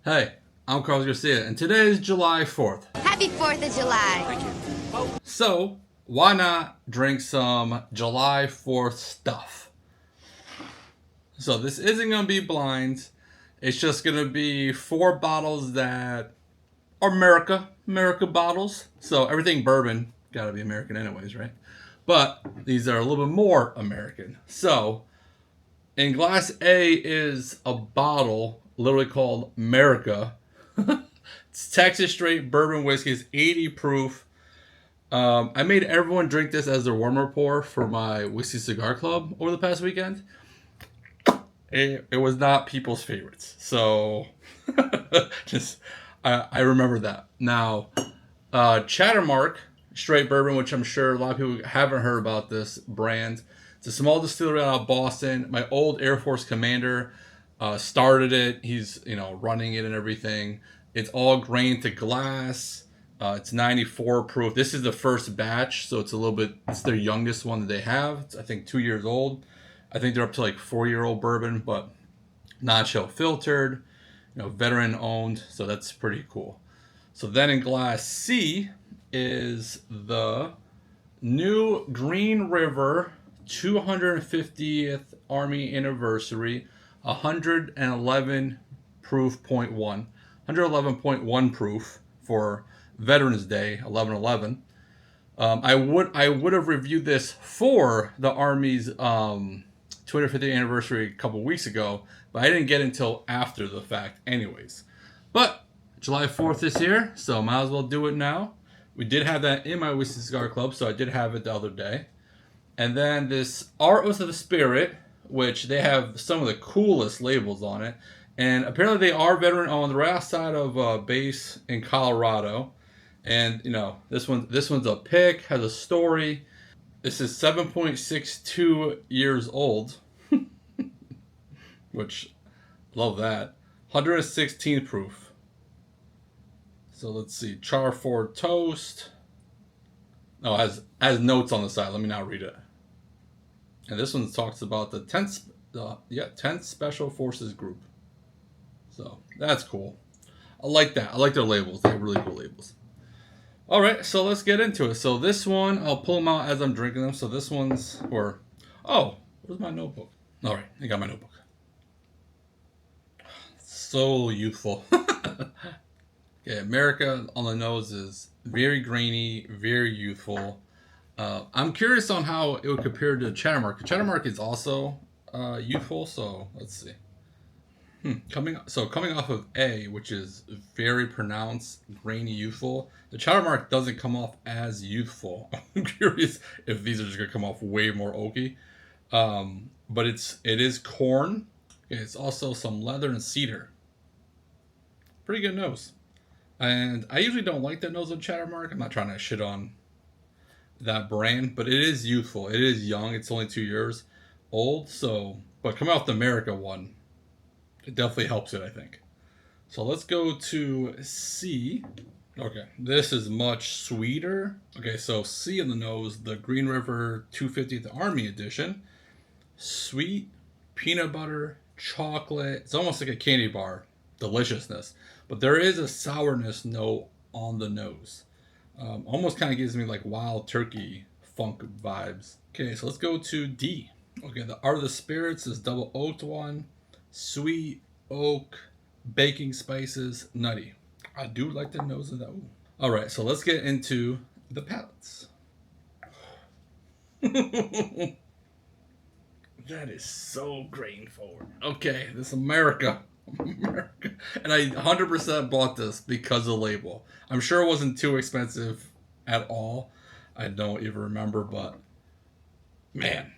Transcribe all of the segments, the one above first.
Hey, I'm Carlos Garcia, and today is July 4th. Happy 4th of July. Thank you. So, why not drink some July 4th stuff? So, this isn't going to be blind. It's just going to be 4 bottles that are Merica bottles. So, everything bourbon, got to be American anyways, right? But these are a little bit more American. So, in glass A is a bottle literally called Merica. It's Texas straight bourbon whiskey. It's 80 proof. I made everyone drink this as their warmer pour for my whiskey cigar club over the past weekend. It was not people's favorites. So I remember that. Now, Chattermark straight bourbon, which I'm sure a lot of people haven't heard about this brand. It's a small distillery out of Boston. My old Air Force commander started it. He's running it and everything. It's all grain to glass. It's 94 proof. This is the first batch, so it's it's their youngest one that they have. It's, I think, 2 years old. I think they're up to like 4-year-old bourbon, but non-chill filtered, veteran owned. So that's pretty cool. So then in glass C is the new Green River 250th Army Anniversary, 111 proof 0.1, 111.1 proof for Veterans Day, 11/11. I would have reviewed this for the Army's 250th anniversary a couple weeks ago, but I didn't get until after the fact, anyways. But July 4th is here, so might as well do it now. We did have that in my Whiskey Cigar Club, so I did have it the other day. And then this Art of the Spirit, which they have some of the coolest labels on it. And apparently they are veteran owned. They're outside of base in Colorado. And, this one's a pick, has a story. This is 7.62 years old. Which, love that. 116 proof. So let's see. Char Ford Toast. Oh, it has notes on the side. Let me not read it. And this one talks about the 10th Special Forces Group. So that's cool. I like that. I like their labels. They have really cool labels. All right, so let's get into it. So this one, I'll pull them out as I'm drinking them. So this one's where's my notebook? All right, I got my notebook. So youthful. Okay, Merica on the nose is very grainy, very youthful. I'm curious on how it would compare to Chattermark. Chattermark is also youthful, so let's see. Coming off of A, which is very pronounced, grainy, youthful, the Chattermark doesn't come off as youthful. I'm curious if these are just gonna come off way more oaky. But it is corn. It's also some leather and cedar. Pretty good nose. And I usually don't like that nose of Chattermark. I'm not trying to shit on that brand, but it is youthful. It is young. It's only 2 years old. But coming off the Merica one, it definitely helps it, I think. So let's go to C. Okay, this is much sweeter. Okay, so C in the nose, the Green River 250th Army Edition. Sweet, peanut butter, chocolate. It's almost like a candy bar. Deliciousness. But there is a sourness note on the nose. Almost kind of gives me like wild turkey funk vibes. Okay, so let's go to D. Okay, the Art of the Spirits is double oaked one. Sweet, oak, baking spices, nutty. I do like the nose of that. Ooh. All right, so let's get into the palates. That is so grain forward. Okay, this Merica. And I 100% bought this because of the label. I'm sure it wasn't too expensive at all. I don't even remember, but man.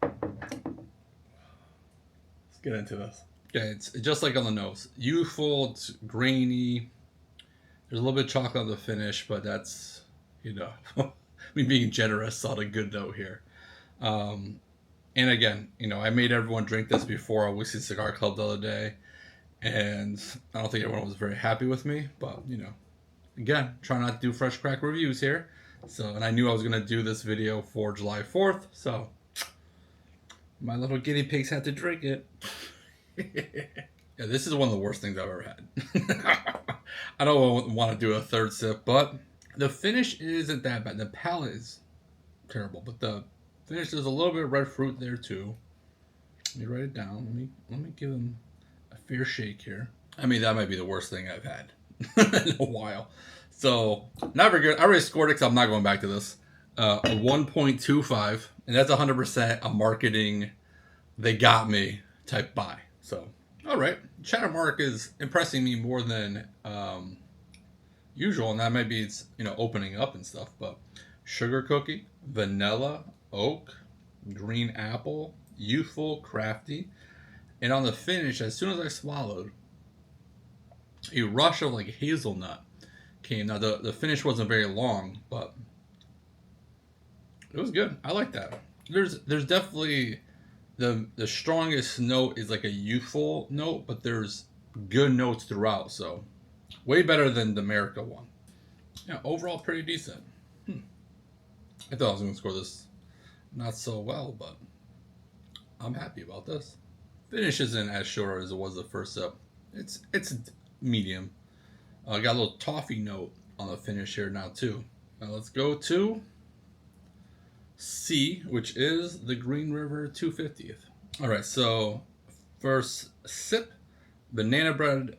Let's get into this. Okay, it's just like on the nose. Youthful, it's grainy. There's a little bit of chocolate on the finish, but that's, me being generous on a good note here. And again, I made everyone drink this before a Whiskey Cigar Club the other day, and I don't think everyone was very happy with me, but, again, try not to do fresh crack reviews here. So, and I knew I was going to do this video for July 4th, so my little guinea pigs had to drink it. Yeah, this is one of the worst things I've ever had. I don't want to do a third sip, but the finish isn't that bad. The palate is terrible, but the finish, there's a little bit of red fruit there too. Let me write it down. Let me give them a fair shake here. I mean, that might be the worst thing I've had in a while. So, not very good. I already scored it because I'm not going back to this. A 1.25, and that's 100% a marketing, they got me type buy. So, all right. Chattermark is impressing me more than usual, and that maybe it's, opening up and stuff, but sugar cookie, vanilla, oak, green apple, youthful, crafty, and on the finish, as soon as I swallowed, a rush of like hazelnut came. Now the finish wasn't very long, but it was good. I like that. There's definitely the strongest note is like a youthful note, but there's good notes throughout. So way better than the Merica one. Yeah, overall pretty decent. I thought I was gonna score this not so well, but I'm happy about this. Finish isn't as short as it was the first sip. It's medium. I got a little toffee note on the finish here now too. Now let's go to C, which is the Green River 250th. All right, so first sip, banana bread,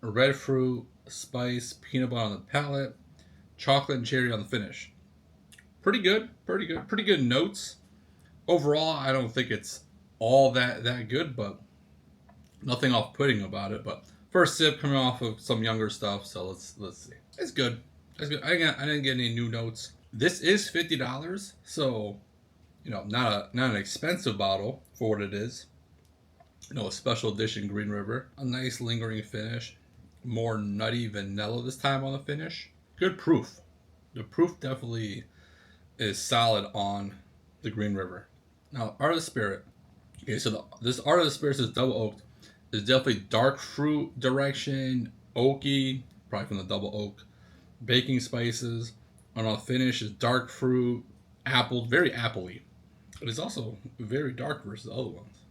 red fruit, spice, peanut butter on the palate, chocolate and cherry on the finish. Pretty good notes. Overall, I don't think it's all that good, but nothing off-putting about it. But first sip coming off of some younger stuff, so let's see. It's good. It's good. I didn't get any new notes. This is $50, so not an expensive bottle for what it is. A special edition Green River. A nice lingering finish. More nutty vanilla this time on the finish. Good proof. The proof definitely is solid on the Green River. Now, Art of the Spirit. Okay, so this Art of the Spirit is double oaked. It's definitely dark fruit direction, oaky, probably from the double oak. Baking spices. On the finish is dark fruit, apple, very appley. But it's also very dark versus the other ones.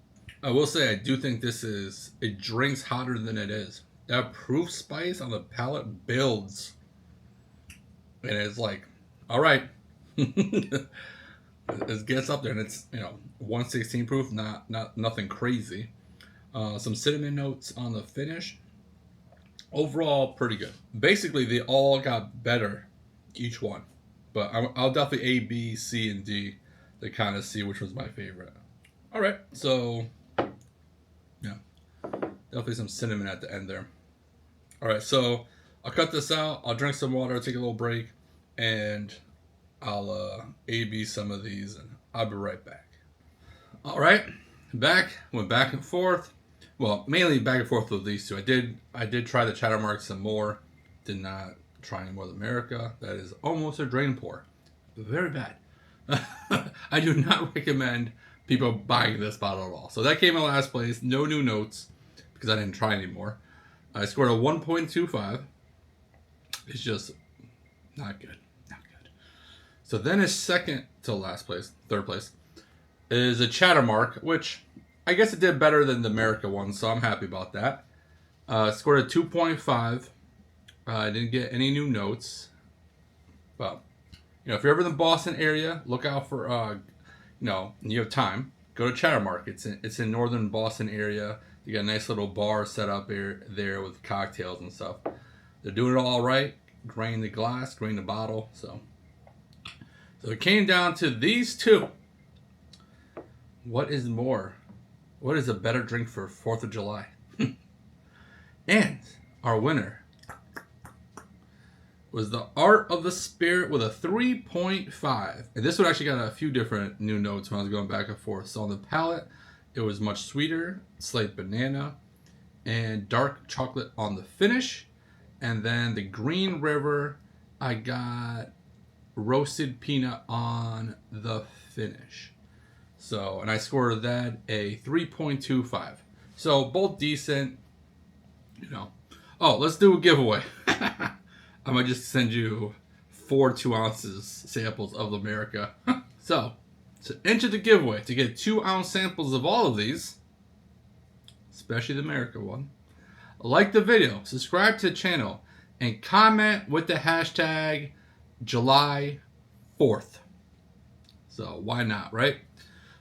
I will say I do think it drinks hotter than it is. That proof spice on the palate builds. And it's like, all right. It gets up there, and it's 116 proof, nothing crazy. Some cinnamon notes on the finish. Overall, pretty good. Basically, they all got better, each one. But I'll definitely A, B, C, and D to kind of see which was my favorite. All right, so yeah, definitely some cinnamon at the end there. All right, so I'll cut this out. I'll drink some water, take a little break, and I'll A/B some of these, and I'll be right back. All right, went back and forth. Well, mainly back and forth with these two. I did try the Chattermark some more. Did not try any more of the Merica. That is almost a drain pour. Very bad. I do not recommend people buying this bottle at all. So that came in last place. No new notes because I didn't try anymore. I scored a 1.25. It's just not good. So then his second to last place, third place, is a Chattermark, which I guess it did better than the Merica one, so I'm happy about that. Scored a 2.5. I didn't get any new notes. But, if you're ever in the Boston area, look out for, and you have time, go to Chattermark. It's in northern Boston area. You got a nice little bar set up there with cocktails and stuff. They're doing it all right. Grain the glass, grain the bottle, so it came down to these two. What is a better drink for 4th of July? And our winner was the Art of the Spirit with a 3.5. And this one actually got a few different new notes when I was going back and forth. So on the palate, it was much sweeter, slight banana, and dark chocolate on the finish. And then the Green River, I got roasted peanut on the finish. So, and I scored that a 3.25. So both decent, Oh, let's do a giveaway. I might just send you 4 2-ounces samples of the Merica. So, to enter the giveaway, to get 2-ounce samples of all of these, especially the Merica one, like the video, subscribe to the channel, and comment with the hashtag July 4th. So why not, right?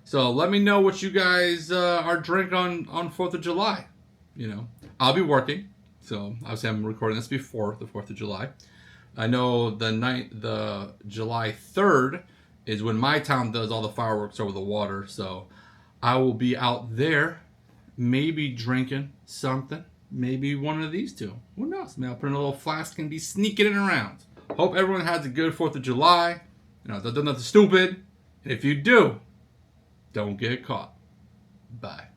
So let me know what you guys are drinking on 4th of July. You know, I'll be working. So obviously I'm recording this before the 4th of July. I know the July 3rd is when my town does all the fireworks over the water. So I will be out there, maybe drinking something. Maybe one of these two. Who knows? Maybe I'll put in a little flask and be sneaking it around. Hope everyone has a good 4th of July. You know, don't do nothing stupid. And if you do, don't get caught. Bye.